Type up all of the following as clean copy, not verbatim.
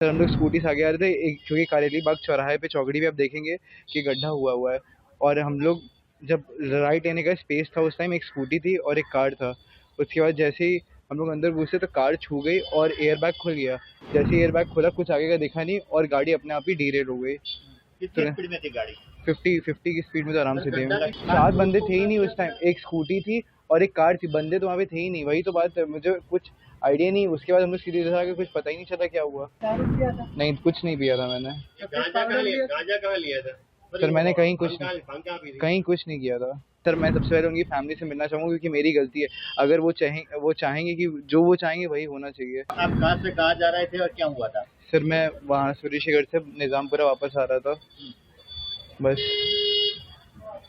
Sir हम लोग scooty से आगे आ रहे थे, एक क्योंकि कारेली बाग चौराहे पे चौगड़ी पे आप देखेंगे कि गड्ढा हुआ हुआ है। और हम लोग जब राइट लेने का स्पेस था, उस टाइम एक स्कूटी थी और एक कार था। उसके बाद जैसे ही हम लोग अंदर घुसे तो कार छू गई और एयर बैग खुल गया। जैसे ही एयर बैग खुला, कुछ आगे का दिखा नहीं और गाड़ी अपने आप ही डीरेल हो गई। कितनी स्पीड में थी गाड़ी? 50 की स्पीड में तो आराम से थे। 7 बंदे थे ही नहीं उस टाइम, एक स्कूटी थी और एक कार थी। बंदे तो वहाँ पे थे ही नहीं, वही तो बात है, मुझे कुछ आइडिया नहीं। उसके बाद हम लोग सीधे इधर आके कुछ पता ही नहीं चला क्या हुआ। दारू पिया था? नहीं, कुछ नहीं पिया था मैंने। गांजा कहाँ लिया था? सर मैंने कहीं भांग कहाँ पी थी? कहीं कुछ नहीं किया था। सर मैं सबसे पहले उनकी फैमिली से मिलना चाहूँगा, क्योंकि मेरी गलती है। अगर वो चाहेंगे कि जो वो चाहेंगे वही होना चाहिए। आप कहाँ से कहाँ जा रहे थे और क्या हुआ था? सर मैं वहाँ सूर्यशेखर से निज़ामपुरा वापस आ रहा था, बस।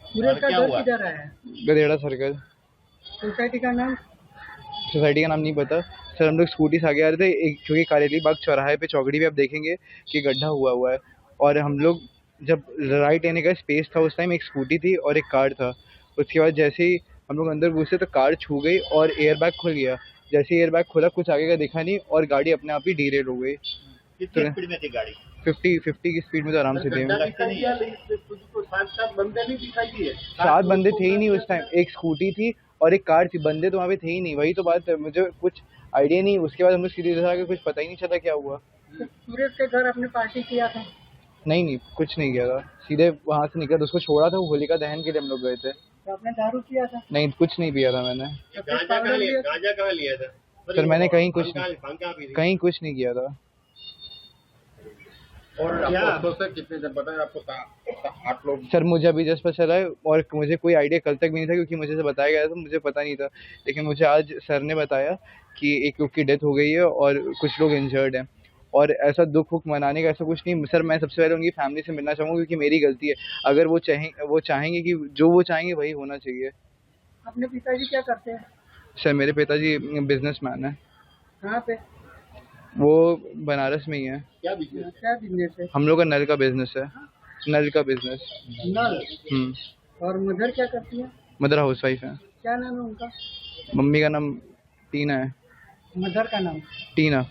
सूरज का क्या घर हुआ? किधर है? गधेड़ा सर्कल। सोसाइटी का नाम? सोसाइटी का नाम नहीं पता। सर हम लोग स्कूटी से आगे आ रहे थे, एक क्योंकि कारेली बाग चौराहे पे चौगड़ी पे आप देखेंगे कि गड्ढा हुआ हुआ है। और हम लोग जब राइट लेने का स्पेस था, उस टाइम एक स्कूटी थी और एक कार था। उसके बाद जैसे ही हम लोग अंदर घुसे तो कार छू गई और एयर बैग खुल गया। जैसे ही एयर बैग खुला, कुछ आगे का दिखा नहीं और गाड़ी अपने आप ही डीरेल हो गई। कितनी स्पीड में थी गाड़ी? 50 की स्पीड में तो आराम से थे। सात बंदे नहीं दिखाई दिए? 7 बंदे थे ही नहीं उस टाइम, एक स्कूटी थी और एक कार थी। बंदे तो वहाँ पे थे ही नहीं, वही तो बात है, मुझे कुछ आइडिया नहीं। उसके बाद हम लोग सीधे इधर आके कुछ पता ही नहीं चला क्या हुआ। सूरज के घर आपने पार्टी किया था? नहीं, कुछ नहीं किया था। सीधे वहाँ से निकला, उसको छोड़ा था, वो होलिका दहन के लिए हम लोग गए थे। तो आपने दारू किया था? नहीं, कुछ नहीं पिया था मैंने। गांजा कहाँ लिया था? सर मैंने कहीं भांग कहाँ पी थी? कुछ नहीं किया था। और क्या अफसोस है? कितने जन बताए आपको? 8 लोग। सर मुझे अभी जस्ट पता चला है, और मुझे कोई आइडिया कल तक भी नहीं था, क्योंकि मुझे से बताया गया था, मुझे पता नहीं था। लेकिन मुझे आज सर ने बताया कि एक लोग की डेथ हो गई है और कुछ लोग इंजर्ड हैं। और ऐसा दुख वुख मनाने का ऐसा कुछ नहीं। सर मैं सबसे पहले उनकी फैमिली से मिलना चाहूँगा, क्योंकि मेरी गलती है। अगर वो चाहेंगे कि जो वो चाहेंगे वही होना चाहिए। अपने पिताजी क्या करते हैं? सर मेरे पिताजी बिजनेसमैन है। कहाँ पे? वो बनारस में ही है। क्या बिजनेस? क्या बिजनेस है? हम लोग का नल का बिजनेस है। नल का बिजनेस। नल। और मदर क्या करती है? मदर हाउस वाइफ है। क्या नाम है उनका? मम्मी का नाम टीना है। मदर का नाम? टीना।